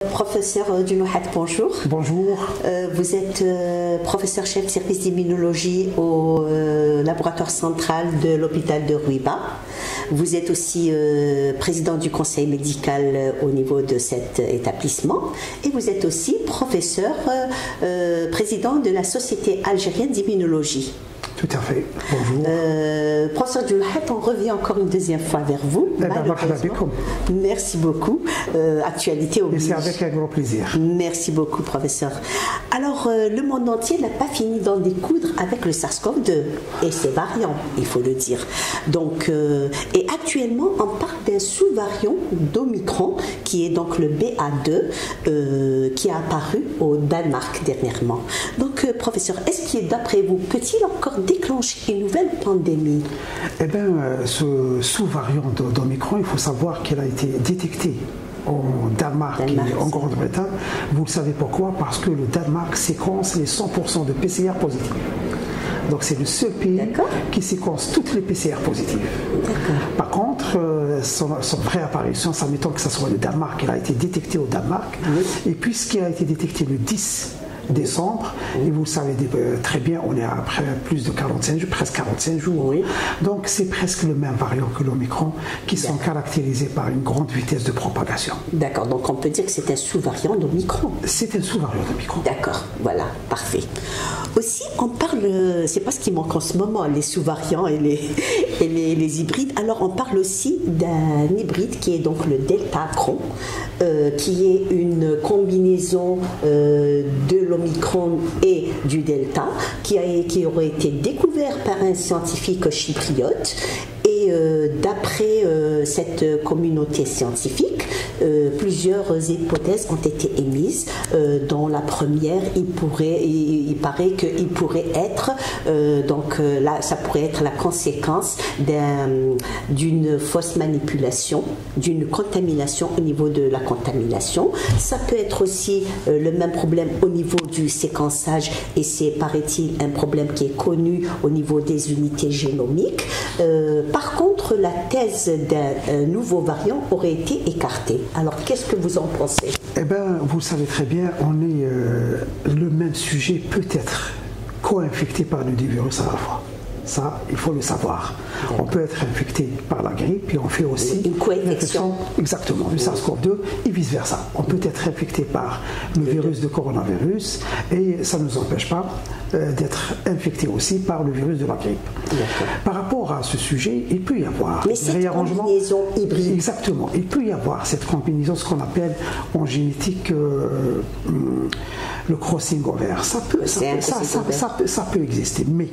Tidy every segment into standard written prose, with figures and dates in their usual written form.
Professeur Djounohat, bonjour. Bonjour. Vous êtes professeur chef de service d'immunologie au laboratoire central de l'hôpital de Ruiba. Vous êtes aussi président du conseil médical au niveau de cet établissement et vous êtes aussi professeur, président de la Société algérienne d'immunologie. Tout à fait. Bonjour. Professeur Djounohat, on revient encore une deuxième fois vers vous. Merci beaucoup. Actualité oblige. Et c'est avec un grand plaisir. Merci beaucoup, professeur. Alors, le monde entier n'a pas fini d'en découdre avec le SARS-CoV-2 et ses variants, il faut le dire. Donc, et actuellement, on parle d'un sous-variant d'Omicron qui est donc le BA2 qui a apparu au Danemark dernièrement. Donc, professeur, est-ce qu'il, d'après vous, peut-il encore déclencher une nouvelle pandémie? Eh bien, ce sous-variant d'Omicron, il faut savoir qu'il a été détecté au Danemark et en Grande-Bretagne. Vous le savez pourquoi? Parce que le Danemark séquence les 100% de PCR positifs. Donc c'est le seul pays qui séquence toutes les PCR positives. Par contre, son vraie apparition, ça m'étonne que ce soit le Danemark. Il a été détecté au Danemark. Et puisqu'il a été détecté le 10 décembre, et vous le savez très bien, on est après plus de 45 jours, presque 45 jours. Donc c'est presque le même variant que l'Omicron qui sont caractérisés par une grande vitesse de propagation. D'accord, donc on peut dire que c'est un sous-variant d'Omicron. C'est un sous-variant d'Omicron. D'accord, voilà, parfait. Aussi, on parle, c'est pas ce qui manque en ce moment, les sous-variants et les hybrides. Alors on parle aussi d'un hybride qui est donc le Deltacron, qui est une combinaison de l'Omicron et du Delta, qui aurait été découvert par un scientifique chypriote. Et d'après cette communauté scientifique, plusieurs hypothèses ont été émises, dont la première, il paraît qu'il pourrait être, là, ça pourrait être la conséquence d'une fausse manipulation, d'une contamination au niveau de la contamination. Ça peut être aussi le même problème au niveau du séquençage, et c'est, paraît-il, un problème qui est connu au niveau des unités génomiques. Par contre, la thèse d'un nouveau variant aurait été écartée. Alors, qu'est-ce que vous en pensez? Eh bien, vous savez très bien, on est le même sujet peut être co-infecté par les deux virus à la fois. Ça, il faut le savoir. On peut être infecté par la grippe et on fait aussi une co-infection. Exactement, le SARS-CoV-2 et vice-versa. On peut être infecté par le virus de coronavirus et ça ne nous empêche pas d'être infecté aussi par le virus de la grippe. Par rapport à ce sujet, il peut y avoir une combinaison hybride. Exactement, il peut y avoir cette combinaison, ce qu'on appelle en génétique le crossing over. Ça peut exister, mais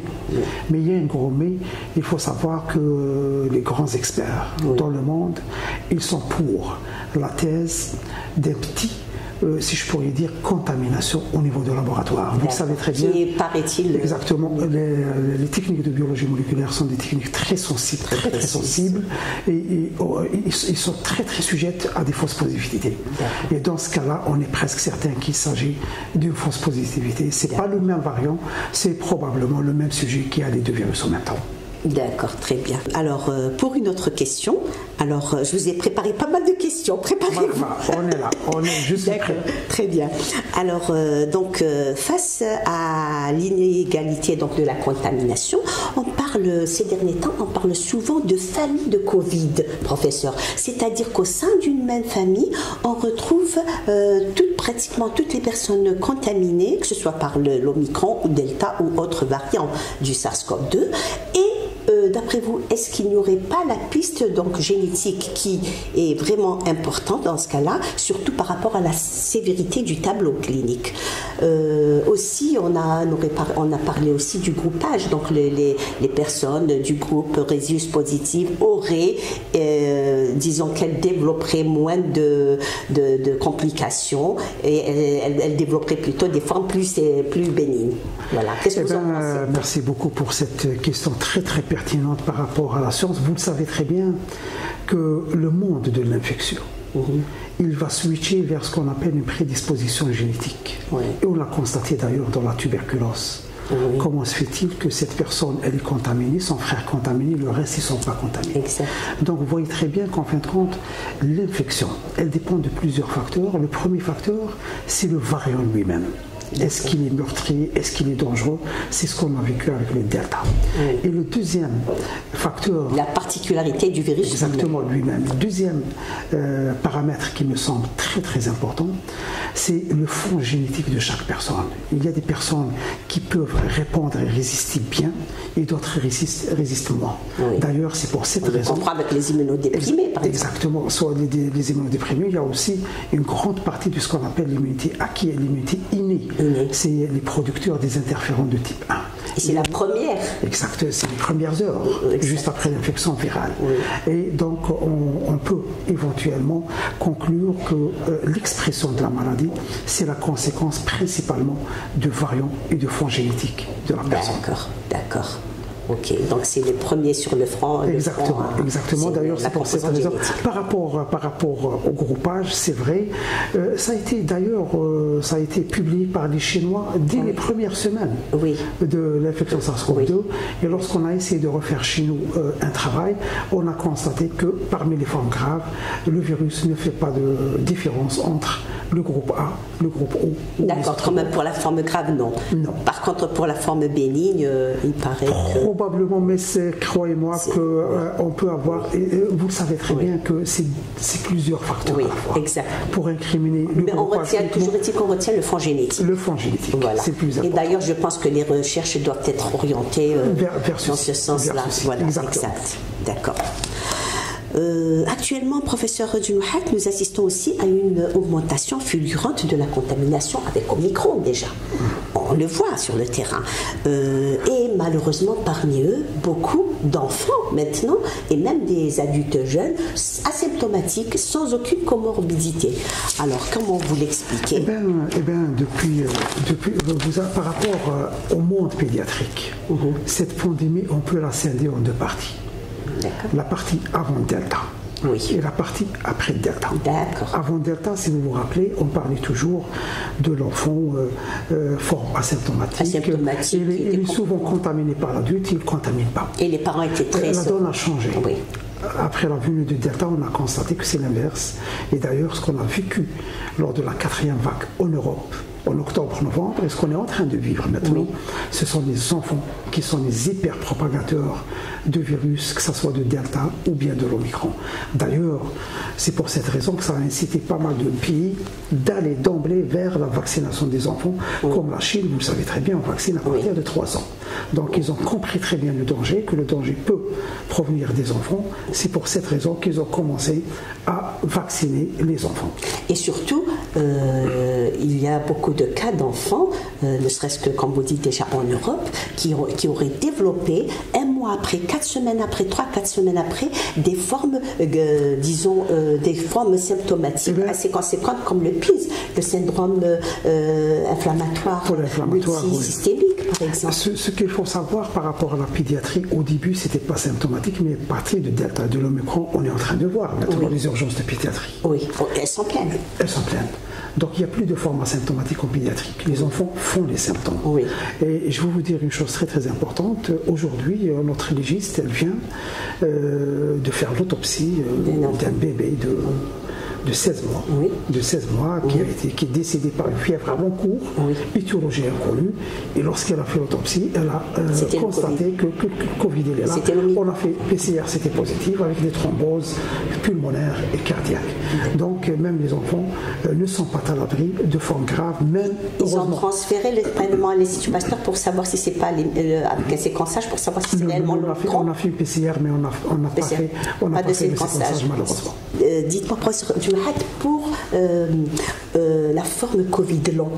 il y a un gros mais. Il faut savoir que les grands experts dans le monde, ils sont pour la thèse des petits, si je pourrais dire, contamination au niveau de laboratoire. Vous le savez très bien. Qui paraît-il. Exactement. Les techniques de biologie moléculaire sont des techniques très sensibles, très sensibles, et ils sont très sujettes à des fausses positivités. Et dans ce cas-là, on est presque certain qu'il s'agit d'une fausse positivité. C'est pas le même variant, c'est probablement le même sujet qui a les deux virus en même temps. D'accord, très bien. Alors, pour une autre question, alors je vous ai préparé pas mal de questions. Préparez-vous. On est là, on est juste prêt. Très bien. Alors, face à l'inégalité de la contamination, on parle, ces derniers temps, on parle souvent de famille de Covid, professeur. C'est-à-dire qu'au sein d'une même famille, on retrouve pratiquement toutes les personnes contaminées, que ce soit par l'Omicron ou Delta ou autre variant du SARS-CoV-2. Et d'après vous, est-ce qu'il n'y aurait pas la piste génétique qui est vraiment importante dans ce cas-là, surtout par rapport à la sévérité du tableau clinique? Aussi, on a parlé aussi du groupage, donc les personnes du groupe Rhésus positive auraient, disons qu'elles développeraient moins de complications et elles développeraient plutôt des formes plus bénignes. Voilà. Qu'est-ce que vous en pensez? Merci beaucoup pour cette question très pertinente par rapport à la science. Vous le savez très bien que le monde de l'infection, il va switcher vers ce qu'on appelle une prédisposition génétique. Et on l'a constaté d'ailleurs dans la tuberculose. Oui. Comment se fait-il que cette personne, elle est contaminée, son frère contaminé, le reste, ils ne sont pas contaminés. Exact. Donc vous voyez très bien qu'en fin de compte, l'infection, elle dépend de plusieurs facteurs. Le premier facteur, c'est le variant lui-même. Est-ce qu'il est meurtrier? Est-ce qu'il est dangereux? C'est ce qu'on a vécu avec le Delta. Oui. Et le deuxième facteur... La particularité du virus. Exactement, lui-même. Le deuxième paramètre qui me semble très très important, c'est le fond génétique de chaque personne. Il y a des personnes qui peuvent répondre et résister bien, et d'autres résistent moins. Oui. D'ailleurs, c'est pour cette raison... On prend avec les immunodéprimés, par exemple. Exactement. Soit les immunodéprimés, il y a aussi une grande partie de ce qu'on appelle l'immunité acquise et l'immunité innée. C'est les producteurs des interférons de type 1. Et c'est la première. Exact, c'est les premières heures, juste après l'infection virale. Oui. Et donc, on peut éventuellement conclure que l'expression de la maladie, c'est la conséquence principalement de variants et de fonds génétiques de la personne. D'accord. Ok, donc c'est les premiers sur le front. Exactement. D'ailleurs, c'est pour cette raison. Par rapport au groupage, c'est vrai. Ça a été publié par les Chinois dès les premières semaines de l'infection SARS-CoV-2. Et lorsqu'on a essayé de refaire chez nous un travail, on a constaté que parmi les formes graves, le virus ne fait pas de différence entre le groupe A, le groupe O. D'accord, comme pour la forme grave, non. Par contre, pour la forme bénigne, il paraît que... Probablement, mais croyez-moi qu'on peut avoir, et vous savez très bien que c'est plusieurs facteurs exact. Pour incriminer le groupage. Toujours est-il qu'on retient le fond génétique. Le fond génétique, c'est plus important. Et d'ailleurs, je pense que les recherches doivent être orientées dans ce sens-là. Voilà, exact. D'accord. Actuellement, professeur Djouhat, nous assistons aussi à une augmentation fulgurante de la contamination avec Omicron déjà. On le voit sur le terrain. Et malheureusement, parmi eux, beaucoup d'enfants maintenant, et même des adultes jeunes, asymptomatiques, sans aucune comorbidité. Alors, comment vous l'expliquez? Depuis par rapport au monde pédiatrique, cette pandémie, on peut la scinder en deux parties. La partie avant Delta et la partie après Delta. Avant Delta, si vous vous rappelez, on parlait toujours de l'enfant fort asymptomatique. Il est souvent contaminé par l'adulte, il ne contamine pas. Et les parents étaient très... La donne a changé. Après la venue de Delta, on a constaté que c'est l'inverse. Et d'ailleurs, ce qu'on a vécu lors de la 4e vague en Europe, en octobre-novembre, et ce qu'on est en train de vivre maintenant, ce sont des enfants qui sont les hyperpropagateurs de virus, que ce soit de Delta ou bien de l'Omicron. D'ailleurs, c'est pour cette raison que ça a incité pas mal de pays d'aller d'emblée vers la vaccination des enfants, comme la Chine, vous le savez très bien, on vaccine à partir de 3 ans. Donc ils ont compris très bien le danger, que le danger peut provenir des enfants. C'est pour cette raison qu'ils ont commencé à vacciner les enfants. Et surtout, il y a beaucoup de cas d'enfants, ne serait-ce que, comme vous dites déjà, en Europe, qui auraient développé un mois après, 4 semaines après, 3-4 semaines après, des formes, des formes symptomatiques assez conséquentes comme le PINS, le syndrome inflammatoire multisystémique, par exemple. Ce qu'il faut savoir par rapport à la pédiatrie, au début, c'était pas symptomatique, mais à partir de Delta, de l'Omicron, on est en train de voir maintenant les urgences de pédiatrie. Oui, elles sont pleines. Elles sont pleines. Donc il n'y a plus de forme asymptomatique en pédiatrie. Les enfants font les symptômes. Et je vais vous dire une chose très très importante. Aujourd'hui, notre légiste, elle vient de faire l'autopsie d'un bébé de 16 mois, qui est décédé par une fièvre à long cours, étiologie inconnue. Et lorsqu'elle a fait l'autopsie, elle a constaté que le Covid est là. On a fait PCR, c'était positif, avec des thromboses pulmonaires et cardiaques. Donc même les enfants ne sont pas à l'abri de formes graves, même Ils ont transféré le traitement à l'Institut Pasteur pour savoir si c'est pas avec un séquençage, pour savoir si c'est réellement on a fait une PCR, mais on n'a pas fait le séquençage, malheureusement. Dites-moi, professeur Djouhat, pour la forme Covid long,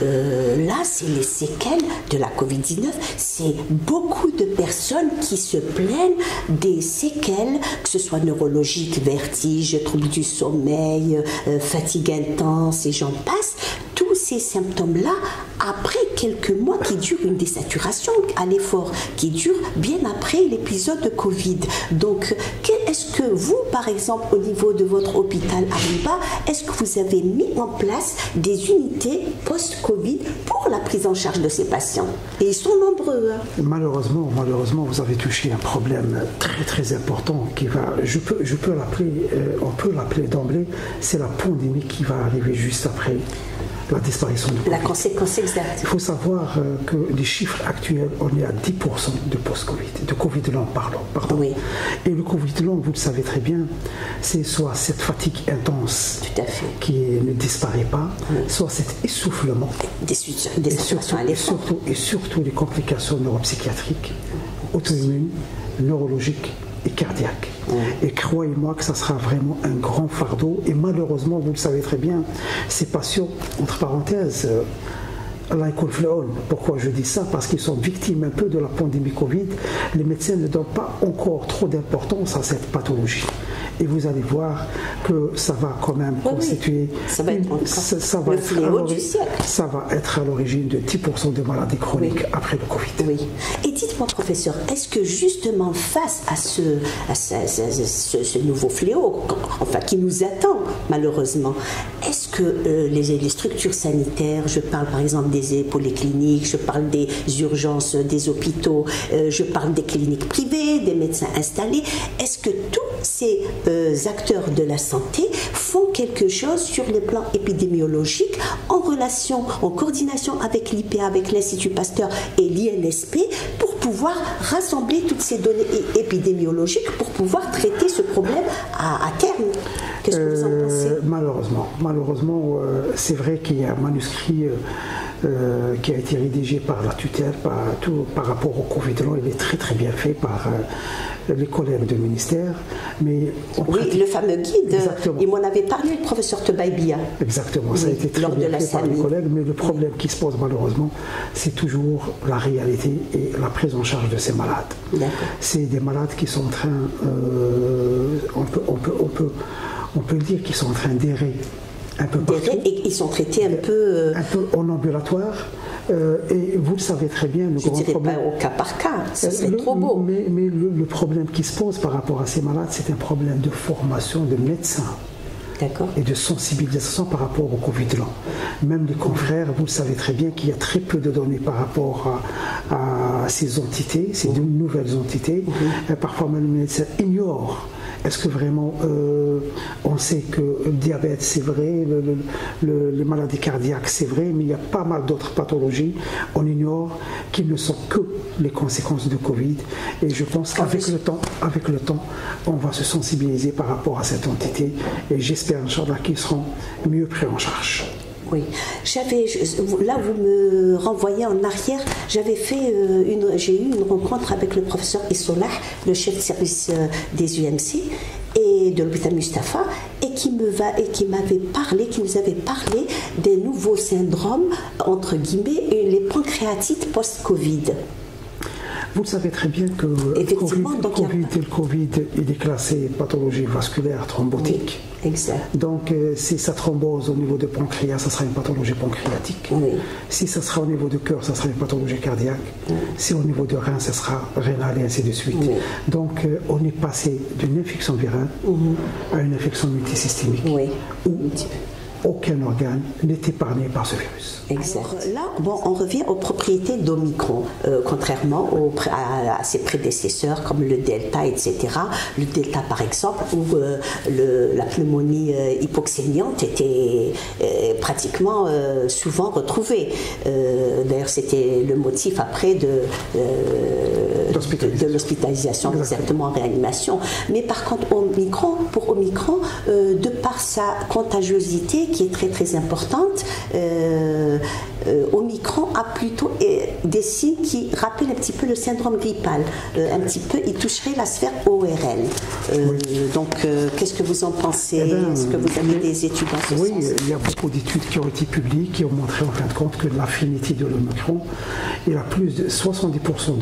là, c'est les séquelles de la Covid-19. C'est beaucoup de personnes qui se plaignent des séquelles, que ce soit neurologiques, vertiges, troubles du sommeil, fatigue intense et j'en passe. Tous ces symptômes-là, après quelques mois, qui durent une désaturation à l'effort, qui dure bien après l'épisode de Covid. Donc, est-ce que vous, par exemple, au niveau de votre hôpital Arriba, est-ce que vous avez mis en place des unités post-Covid pour la prise en charge de ces patients? Et ils sont nombreux. Hein. Malheureusement, vous avez touché un problème très très important qui va, je peux l'appeler, on peut l'appeler d'emblée, c'est la pandémie qui va arriver juste après la disparition de Covid. La conséquence exacte. Il faut savoir que les chiffres actuels, on est à 10% de post-Covid, de Covid long, pardon. Oui. Et le Covid long, vous le savez très bien, c'est soit cette fatigue intense qui ne disparaît pas, soit cet essoufflement. Des sensations à l'effort. Et surtout les complications neuropsychiatriques, auto-immunes, neurologiques et cardiaques. Et croyez-moi que ça sera vraiment un grand fardeau. Et malheureusement, vous le savez très bien, ces patients, entre parenthèses, pourquoi je dis ça? Parce qu'ils sont victimes un peu de la pandémie Covid. Les médecins ne donnent pas encore trop d'importance à cette pathologie. Et vous allez voir que ça va quand même constituer... Ça va être à l'origine de 10% de maladies chroniques après le Covid. Oui. Et dites-moi, professeur, est-ce que justement face à ce nouveau fléau, enfin qui nous attend malheureusement, est-ce que les structures sanitaires, je parle par exemple des polycliniques, je parle des urgences des hôpitaux, je parle des cliniques privées, des médecins installés, est-ce que tous ces acteurs de la santé font quelque chose sur le plan épidémiologique en coordination avec l'IPA, avec l'Institut Pasteur et l'INSP pour pouvoir rassembler toutes ces données épidémiologiques pour pouvoir traiter ce problème à terme? Qu'est-ce que vous en pensez? Malheureusement, c'est vrai qu'il y a un manuscrit qui a été rédigé par la tutelle par rapport au Covid long. Il est très très bien fait par les collègues du ministère. Mais le fameux guide, exactement. Il m'en avait parlé, le professeur Tebaïbia. Exactement, ça a été très bien fait par les collègues, mais le problème qui se pose malheureusement, c'est toujours la réalité et la prise en charge de ces malades. C'est des malades qui sont en train, on peut dire qu'ils sont en train d'errer un peu partout. Et ils sont traités un peu en ambulatoire. Et vous le savez très bien, le grand problème. Pas au cas par cas, ça serait trop beau. Mais le problème qui se pose par rapport à ces malades, c'est un problème de formation de médecins. Et de sensibilisation par rapport au Covid long. Même les confrères, vous le savez très bien qu'il y a très peu de données par rapport à ces entités, ces deux nouvelles entités. Parfois même les médecins ignorent. Est-ce que vraiment on sait que le diabète c'est vrai, les maladies cardiaques c'est vrai, mais il y a pas mal d'autres pathologies, on ignore qu'ils ne sont que les conséquences de Covid. Et je pense qu'avec le temps, on va se sensibiliser par rapport à cette entité et j'espère, Inch'Allah, qu'ils seront mieux pris en charge. Oui, là vous me renvoyez en arrière, j'ai eu une rencontre avec le professeur Issolah, le chef de service des UMC et de l'hôpital Mustapha, et qui nous avait parlé des nouveaux syndromes, entre guillemets, et les pancréatites post-Covid. Vous le savez très bien que le Covid il est classé pathologie vasculaire thrombotique. Oui, exact. Donc si ça thrombose au niveau de pancréas, ça sera une pathologie pancréatique. Si ça sera au niveau du cœur, ça sera une pathologie cardiaque. Si au niveau de rein, ça sera rénal et ainsi de suite. Donc on est passé d'une infection virale à une infection multisystémique. Où aucun organe n'est épargné par ce virus. Exact. Là, on revient aux propriétés d'Omicron, contrairement à ses prédécesseurs comme le Delta, etc. Le Delta, par exemple, où la pneumonie hypoxémiante était pratiquement souvent retrouvée. D'ailleurs, c'était le motif après de l'hospitalisation, exactement, en réanimation. Mais par contre, pour Omicron, de par sa contagiosité, qui est très très importante, Omicron a plutôt des signes qui rappellent un petit peu le syndrome grippal. Un petit peu, il toucherait la sphère ORL. Donc, qu'est-ce que vous en pensez? Est-ce que vous avez des études en ce sens? Oui, il y a beaucoup d'études qui ont été publiées qui ont montré en fin de compte que l'affinité de l'Omicron, il a plus de 70%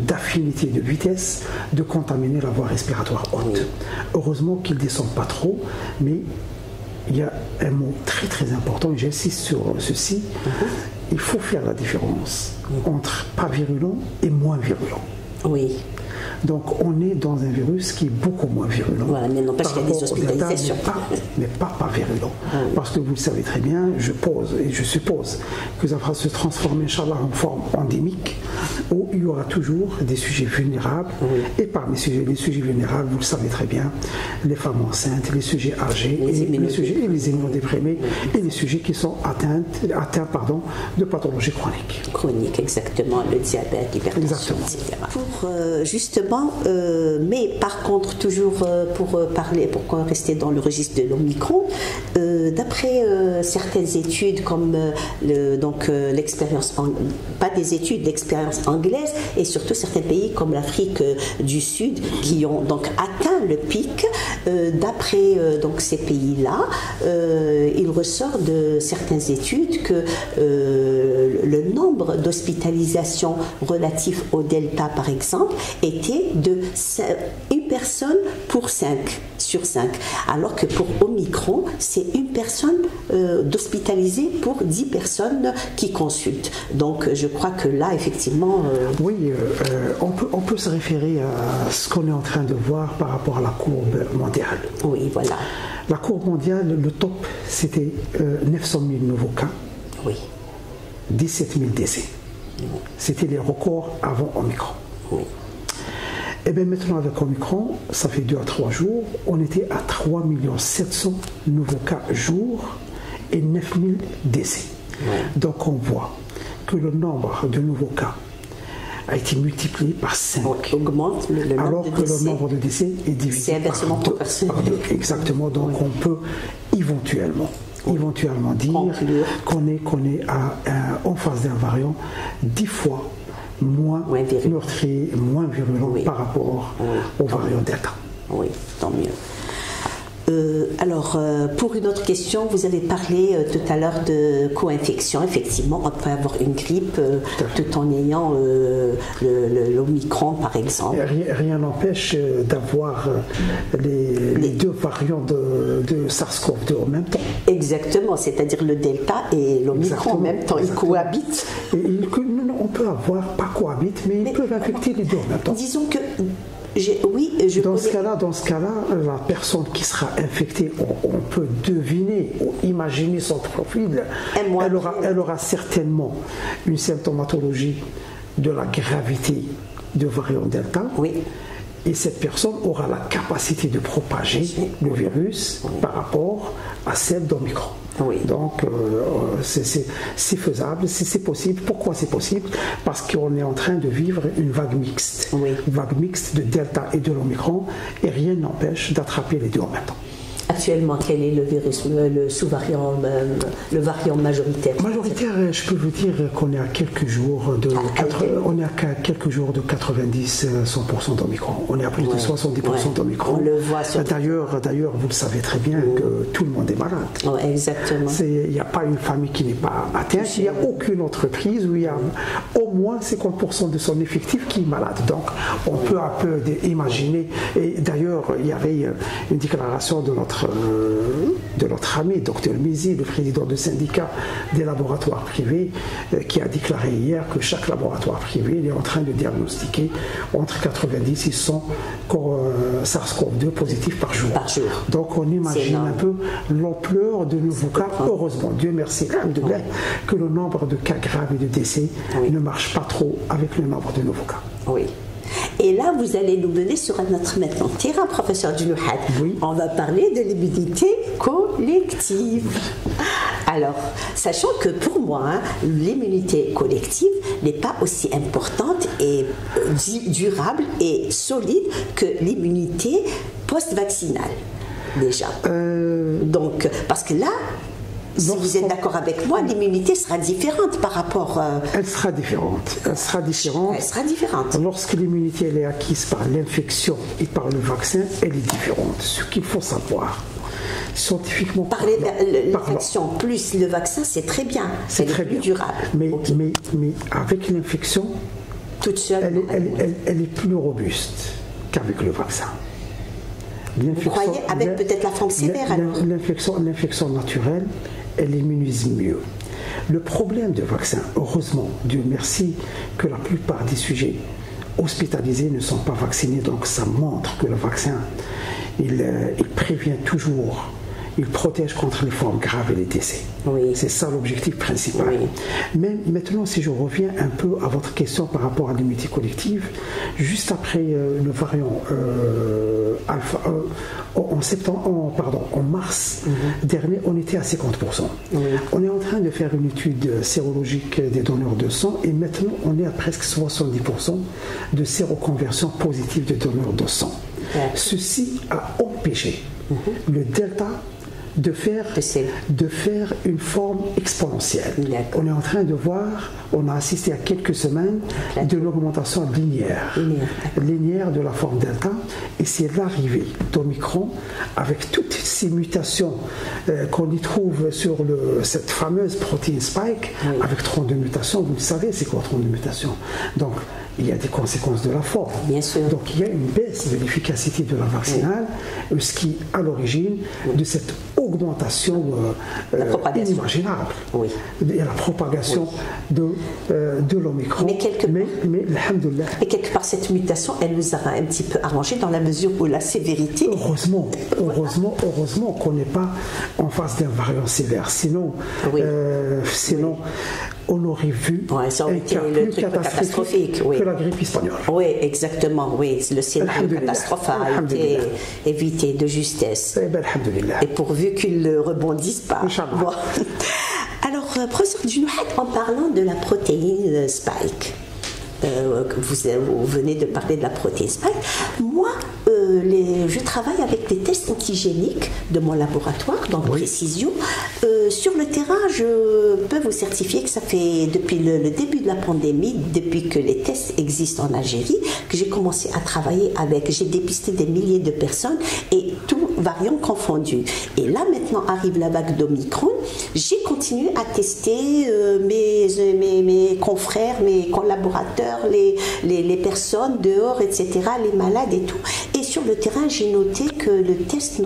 d'affinité de vitesse de contaminer la voie respiratoire haute. Heureusement qu'il ne descend pas trop, mais il y a un mot très très important, et j'insiste sur ceci, il faut faire la différence entre pas virulent et moins virulent. Oui. Donc on est dans un virus qui est beaucoup moins virulent. Voilà, mais n'empêche qu'il y a des hospitalisations. Mais pas virulent. Parce que vous le savez très bien, je suppose que ça va se transformer, Inch'Allah, en forme endémique, où il y aura toujours des sujets vulnérables. Et parmi les sujets vulnérables, vous le savez très bien, les femmes enceintes, les sujets âgés, les immunodéprimés, et les sujets qui sont atteints de pathologies chroniques. Chroniques, exactement, le diabète, l'hypertension, etc. Pour justement, mais par contre, toujours pour rester dans le registre de l'Omicron, d'après certaines études comme l'expérience, pas des études, l'expérience anglaise, et surtout certains pays comme l'Afrique du Sud qui ont donc atteint le pic, d'après donc ces pays-là, il ressort de certaines études que le nombre d'hospitalisations relatives au Delta, par exemple, était de 1 personne sur 5, alors que pour Omicron, c'est 1 personne d'hospitalisée pour 10 personnes qui consultent. Donc je crois que là, effectivement... Oui, on peut se référer à ce qu'on est en train de voir par rapport à la courbe mondiale. Oui, voilà. La courbe mondiale, le top, c'était 900 000 nouveaux cas. Oui. 17 000 décès. Oui. C'était les records avant Omicron. Oui. Et bien maintenant avec Omicron, ça fait 2 à 3 jours, on était à 3 700 000 nouveaux cas jour et 9 000 décès. Ouais. Donc on voit que le nombre de nouveaux cas a été multiplié par 5. On augmente alors que le nombre de décès est divisé par 2. Exactement, donc on peut éventuellement dire qu'on est en face d'un variant 10 fois moins meurtrier, moins virulent par rapport au variant Delta. Oui, tant mieux. Alors, pour une autre question, vous avez parlé tout à l'heure de co-infection. Effectivement, on peut avoir une grippe tout en ayant l'Omicron, par exemple. Rien n'empêche d'avoir les 2 variants de SARS-CoV-2 en même temps. Exactement, c'est-à-dire le Delta et l'Omicron en même temps. Ils cohabitent. On peut avoir, pas cohabite, mais ils peuvent infecter les 2 en même temps. Disons que... Dans ce cas-là, la personne qui sera infectée, on peut deviner ou imaginer son profil. Elle aura certainement une symptomatologie de la gravité de variant Delta. Oui. Et cette personne aura la capacité de propager le virus par rapport à celle d'Omicron. Oui. Donc, c'est faisable, c'est possible. Pourquoi c'est possible? Parce qu'on est en train de vivre une vague mixte. Oui. Une vague mixte de Delta et de l'Omicron, et rien n'empêche d'attraper les 2 en même temps. Actuellement, quel est le virus, le sous-variant, le variant majoritaire? Majoritaire, je peux vous dire qu'on est à quelques jours de 90-100% d'Omicron. On est à plus de 70% d'Omicron. On le voit sur... D'ailleurs, vous le savez très bien que tout le monde est malade. Exactement. Il n'y a pas une famille qui n'est pas atteinte. Il n'y a aucune entreprise où il y a au moins 50% de son effectif qui est malade. Donc, on peut un peu imaginer. Et d'ailleurs, il y avait une déclaration de notre ami, Dr Mizi, le président du syndicat des laboratoires privés, qui a déclaré hier que chaque laboratoire privé est en train de diagnostiquer entre 90 et 100 SARS-CoV-2 positifs par jour. Donc on imagine un peu l'ampleur de nouveaux cas. Heureusement, Dieu merci, que le nombre de cas graves et de décès ne marche pas trop avec le nombre de nouveaux cas. Oui. Et là, vous allez nous mener sur un autre maintenant terrain, professeur Djinouhad. Oui. On va parler de l'immunité collective. Alors, sachant que pour moi, l'immunité collective n'est pas aussi importante et durable et solide que l'immunité post-vaccinale, déjà. Donc, parce que là, si vous êtes d'accord avec moi, l'immunité sera différente par rapport... Elle sera différente. Elle sera différente. Lorsque l'immunité elle est acquise par l'infection et par le vaccin, elle est différente. Ce qu'il faut savoir, scientifiquement parlant... L'infection plus le vaccin, c'est très bien. C'est très plus durable. Mais avec l'infection, toute seule, elle est plus robuste qu'avec le vaccin. Vous croyez avec peut-être la forme sévère alors? L'infection naturelle, elle immunise mieux. Le problème du vaccin, heureusement, Dieu merci, que la plupart des sujets hospitalisés ne sont pas vaccinés. Donc ça montre que le vaccin, il prévient toujours. Il protège contre les formes graves et les décès. Oui. C'est ça l'objectif principal. Oui. Mais maintenant, si je reviens un peu à votre question par rapport à l'immunité collective, juste après le variant alpha, en mars dernier, on était à 50%. Oui. On est en train de faire une étude sérologique des donneurs de sang et maintenant, on est à presque 70% de séroconversion positive de donneurs de sang. Oui. Ceci a empêché le delta de faire une forme exponentielle. On est en train de voir, on a assisté à quelques semaines de l'augmentation linéaire de la forme delta, et c'est l'arrivée d'Omicron avec toutes ces mutations qu'on y trouve sur cette fameuse protéine spike, avec 32 mutations. Vous savez c'est quoi 32 mutations? Donc il y a des conséquences de la forme. Bien sûr. Donc il y a une baisse de l'efficacité de la vaccinale, ce qui est à l'origine de cette augmentation inimaginable et la propagation de l'Omicron. Mais quelque part, cette mutation, elle nous a un petit peu arrangé dans la mesure où la sévérité... Heureusement qu'on n'est pas en face d'un variant sévère. Sinon, on aurait vu ça aurait été le truc catastrophique que la grippe espagnole. Oui, exactement. Oui, le scénario catastrophe a été évité de justesse. Et pourvu qu'il ne rebondisse pas. Bon. Alors, professeur Djinouhat, en parlant de la protéine spike, vous venez de parler de la protéine spike. Moi, je travaille avec des tests antigéniques de mon laboratoire, dans Précision. Sur le terrain, je peux vous certifier que ça fait depuis le début de la pandémie, depuis que les tests existent en Algérie, que j'ai commencé à travailler avec. J'ai dépisté des milliers de personnes et tous variants confondus. Et là, maintenant, arrive la vague d'Omicron. J'ai continué à tester mes confrères, mes collaborateurs, les personnes dehors, etc., les malades et tout. Et sur le terrain, j'ai noté que le test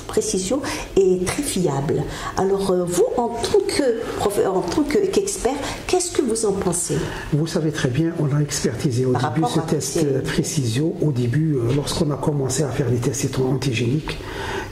Précision est très fiable. Alors, vous, en tant qu'expert, qu'est-ce que vous en pensez? Vous savez très bien, on a expertisé au début ce test Précision. Au début, lorsqu'on a commencé à faire les tests antigéniques,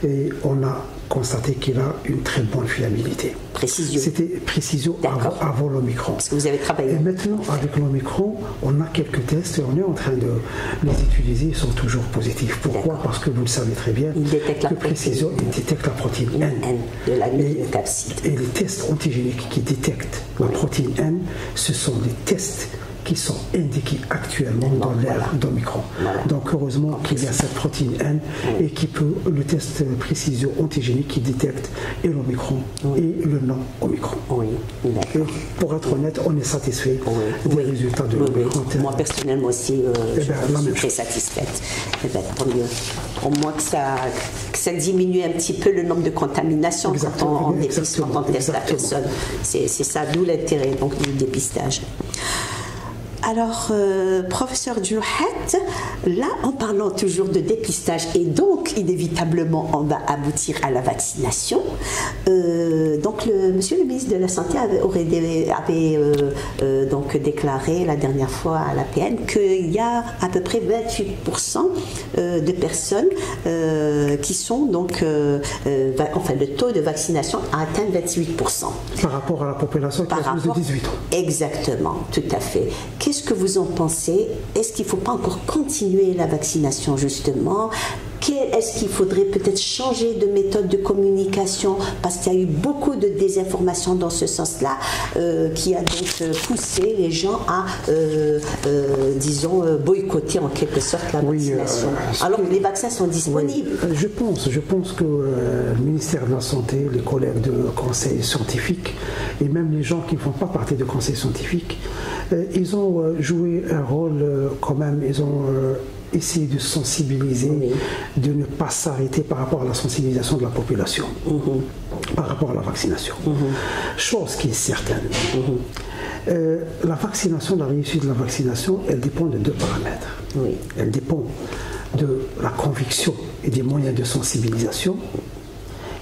et on a constaté qu'il a une très bonne fiabilité. Précision. C'était Précision avant l'Omicron. Parce que vous avez travaillé. Et maintenant, avec l'Omicron, on a quelques tests et on est en train de les utiliser. Ils sont toujours positifs. Pourquoi? Parce que vous le savez très bien, que Précision détecte la protéine N. De l'amylocapside. Et les tests antigéniques qui détectent la protéine N, ce sont des tests qui sont indiqués actuellement dans l'ère d'Omicron. Donc heureusement qu'il y a cette protéine N et qui peut, le test Précision antigénique qui détecte et l'Omicron et le non-Omicron. Et pour être honnête, on est satisfait des résultats de l'Omicron. Moi personnellement aussi, je suis très satisfaite. Tant mieux. Au moins que ça diminue un petit peu le nombre de contaminations quand on dépiste, quand on teste la personne. C'est ça, d'où l'intérêt du dépistage. Alors, professeur Djinouhat, là, en parlant toujours de dépistage, et donc, inévitablement, on va aboutir à la vaccination. Donc, monsieur le ministre de la Santé avait donc déclaré la dernière fois à l'APN qu'il y a à peu près 28% de personnes qui sont donc... enfin, le taux de vaccination a atteint 28%. Par rapport à la population qui a plus de 18 ans. Exactement, tout à fait. Qu'est-ce que vous en pensez? Est-ce qu'il ne faut pas encore continuer la vaccination, justement? Est-ce qu'il faudrait peut-être changer de méthode de communication? Parce qu'il y a eu beaucoup de désinformation dans ce sens-là, qui a donc poussé les gens à, disons, boycotter en quelque sorte la vaccination. Alors que les vaccins sont disponibles. Je pense que le ministère de la Santé, les collègues de conseil scientifique, et même les gens qui ne font pas partie de conseil scientifique, ils ont joué un rôle quand même, ils ont essayé de sensibiliser, de ne pas s'arrêter par rapport à la sensibilisation de la population, par rapport à la vaccination. Chose qui est certaine, la vaccination, la réussite de la vaccination, elle dépend de deux paramètres. Elle dépend de la conviction et des moyens de sensibilisation,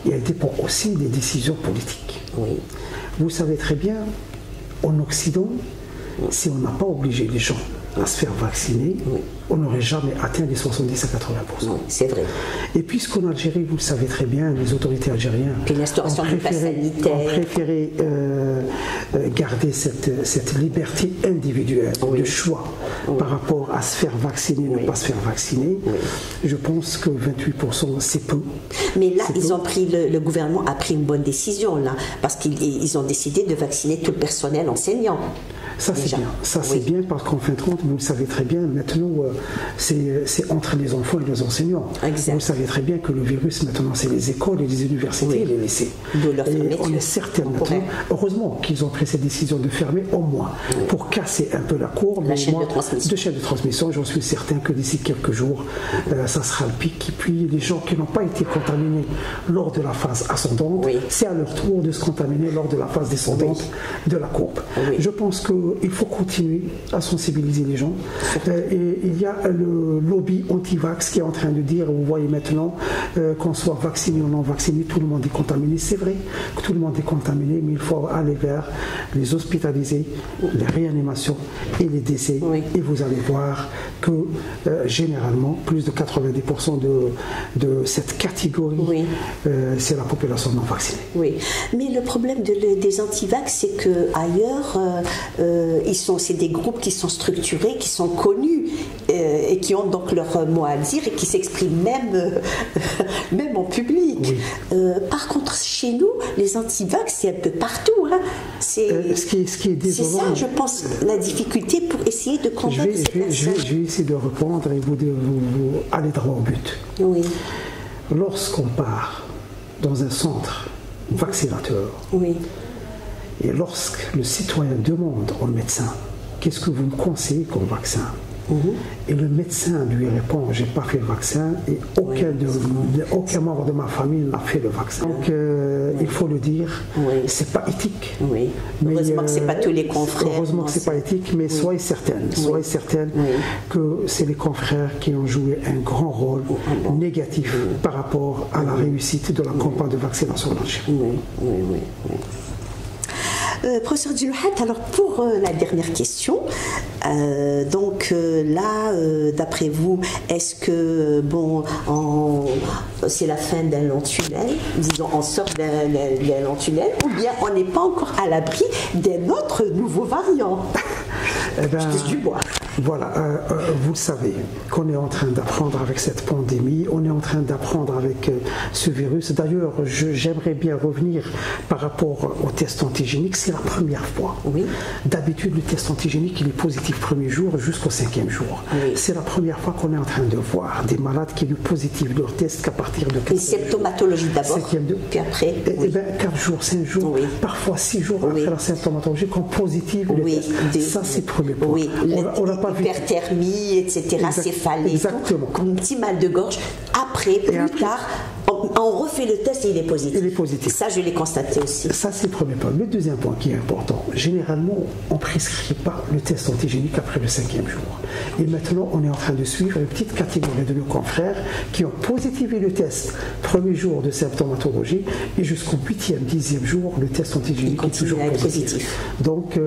et elle dépend aussi des décisions politiques. Vous savez très bien, en Occident, si on n'a pas obligé les gens à se faire vacciner, on n'aurait jamais atteint les 70 à 80%. Oui, c'est vrai. Et puisqu'en Algérie, vous le savez très bien, les autorités algériennes ont préféré garder cette liberté individuelle de choix par rapport à se faire vacciner, ne pas se faire vacciner. Je pense que 28%, c'est peu. Mais là, le gouvernement a pris une bonne décision, là, parce qu'ils ont décidé de vacciner tout le personnel enseignant. Ça c'est bien, c'est bien parce qu'en fin de compte, vous le savez très bien, maintenant c'est entre les enfants et les enseignants. Exact. Vous savez très bien que le virus maintenant c'est les écoles et les universités et les lycées. Et on est certain maintenant, heureusement qu'ils ont pris cette décision de fermer au moins pour casser un peu la courbe de chaîne de transmission. J'en suis certain que d'ici quelques jours, ça sera le pic. Et puis les gens qui n'ont pas été contaminés lors de la phase ascendante, c'est à leur tour de se contaminer lors de la phase descendante de la courbe. Je pense qu'il faut continuer à sensibiliser les gens. Et il y a le lobby anti-vax qui est en train de dire, vous voyez maintenant, qu'on soit vacciné ou non vacciné, tout le monde est contaminé. C'est vrai que tout le monde est contaminé, mais il faut aller vers les hospitalisés, les réanimations et les décès. Et vous allez voir que généralement, plus de 90% de cette catégorie, c'est la population non vaccinée. Oui, mais le problème des anti-vax, c'est qu'ailleurs, c'est des groupes qui sont structurés, qui sont connus et qui ont donc leur mot à dire et qui s'expriment même en public. Par contre, chez nous, les anti-vax, c'est un peu partout. Hein. Ce qui est désolant. C'est ça, je pense, la difficulté pour essayer de convaincre ces personnes. Je vais essayer de répondre et vous aller droit au but. Oui. Lorsqu'on part dans un centre vaccinateur, et lorsque le citoyen demande au médecin qu'est-ce que vous me conseillez comme vaccin, et le médecin lui répond j'ai pas fait le vaccin et aucun membre de ma famille n'a fait le vaccin. Donc il faut le dire, c'est pas éthique. Heureusement que c'est pas tous les confrères. Heureusement que c'est pas éthique, mais soyez certaines que c'est les confrères qui ont joué un grand rôle négatif par rapport à la réussite de la campagne de vaccination en Algérie. Professeur Djilouhat, alors pour la dernière question, d'après vous, est-ce que c'est la fin d'un long tunnel, disons on sort d'un long tunnel, ou bien on n'est pas encore à l'abri d'un autre nouveau variant? Je touche du bois. Voilà, vous le savez qu'on est en train d'apprendre avec cette pandémie, on est en train d'apprendre avec ce virus. D'ailleurs, j'aimerais bien revenir par rapport au test antigénique, c'est la première fois. D'habitude, le test antigénique, il est positif premier jour jusqu'au 5e jour. C'est la première fois qu'on est en train de voir des malades qui sont positifs leur test qu'à partir de 4 jours. Et symptomatologie d'abord, puis après 4 jours, 5 jours, parfois 6 jours après la symptomatologie, qu'on positive le test. Ça, c'est le premier point. On n'a pas hyperthermie, etc., céphalée, comme un petit mal de gorge. Après, plus tard, on refait le test et il est positif. Il est positif. Ça, je l'ai constaté aussi. Ça, c'est le premier point. Le deuxième point qui est important, généralement, on ne prescrit pas le test antigénique après le 5e jour. Et maintenant, on est en train de suivre une petite catégorie de nos confrères qui ont positivé le test premier jour de symptomatologie et jusqu'au 8e, 10e jour, le test antigénique est toujours positif. Donc,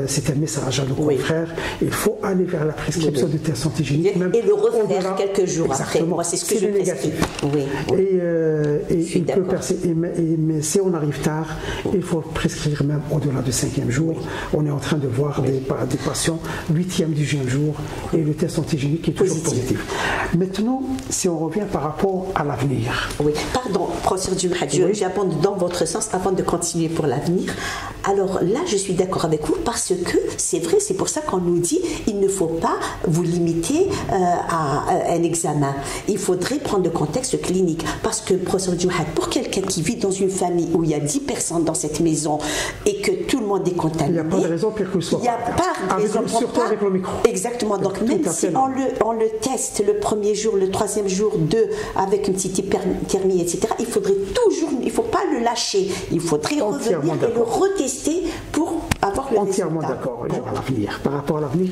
c'est un message à nos confrères. Il faut aller vers la prescription du test antigénique. Et le refaire quelques jours après. Moi, c'est ce que je prescris. Il peut percer, mais si on arrive tard, il faut prescrire même au-delà du 5e jour. On est en train de voir des patients 8e, 10e jour et le test antigénique est toujours positif. Maintenant, si on revient par rapport à l'avenir. Pardon, professeur Djilouhat, j'abonde dans votre sens avant de continuer pour l'avenir. Alors là, je suis d'accord avec vous parce que c'est vrai, c'est pour ça qu'on nous dit il ne faut pas vous limiter à un examen. Il faudrait prendre le contexte clinique. Parce que, professeur Djilouhat, pour quelqu'un qui vit dans une famille où il y a 10 personnes dans cette maison et que tout le monde est contaminé, il n'y a pas de raison pire que ce soit. Il n'y a pas de raison. Surtout avec le micro. Exactement. Donc, même si on le teste le premier jour, le 3e jour, avec une petite hyperthermie, etc., il ne faut pas le lâcher. Il faudrait revenir et le retester pour avoir le entièrement d'accord. Par rapport à l'avenir,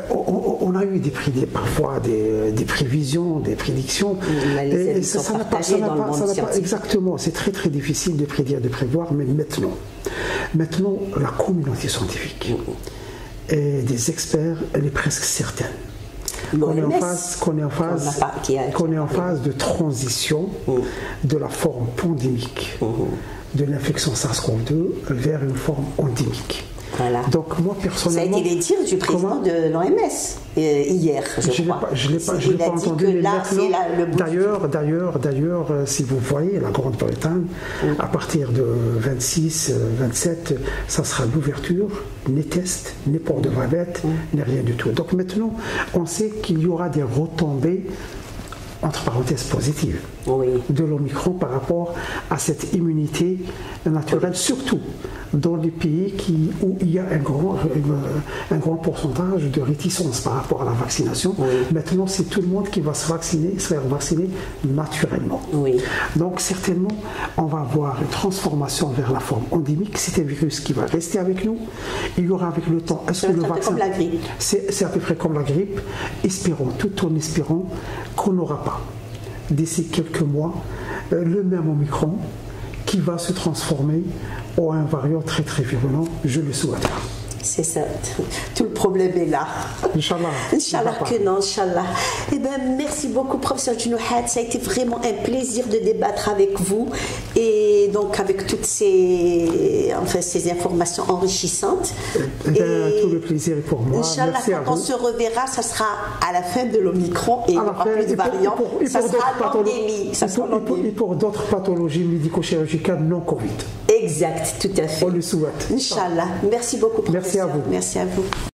on a eu parfois des prévisions, des prédictions. Et ça n'a pas, exactement, c'est très très difficile de prédire, de prévoir, mais maintenant la communauté scientifique et des experts, elle est presque certaine. Qu'on est en phase de transition de la forme pandémique de l'infection SARS-CoV-2 vers une forme endémique. Voilà. Donc moi personnellement, ça a été les dires du président de l'OMS hier, je crois. Je l'ai pas entendu. Mais d'ailleurs, si vous voyez la Grande-Bretagne, à partir de 26, 27, ça sera l'ouverture, ni test, ni port de bavette, ni rien du tout. Donc maintenant, on sait qu'il y aura des retombées entre parenthèses positives de l'Omicron par rapport à cette immunité naturelle, surtout dans les pays où il y a un grand pourcentage de réticence par rapport à la vaccination. Maintenant, c'est tout le monde qui va se faire vacciner naturellement. Donc certainement, on va avoir une transformation vers la forme endémique. C'est un virus qui va rester avec nous. Il y aura avec le temps... C'est un peu comme la grippe. C'est à peu près comme la grippe. Espérons, tout en espérant qu'on n'aura pas, d'ici quelques mois, le même Omicron qui va se transformer en un variant très très virulent, je le souhaite. C'est ça, tout le problème est là. Inch'Allah. Inch'Allah que non, Inch'Allah. Eh bien, merci beaucoup, professeur Djenouhad. Ça a été vraiment un plaisir de débattre avec vous et donc avec toutes ces informations enrichissantes. Tout le plaisir est pour moi. Inch'Allah, quand on se reverra, ça sera à la fin de l'Omicron et il n'y aura plus de variants. Ça sera l'endémie. Et pour d'autres pathologies médico-chirurgicales non Covid. Exact, tout à fait. On le souhaite. Inch'Allah. Merci beaucoup, professeur. Merci à vous. Merci à vous.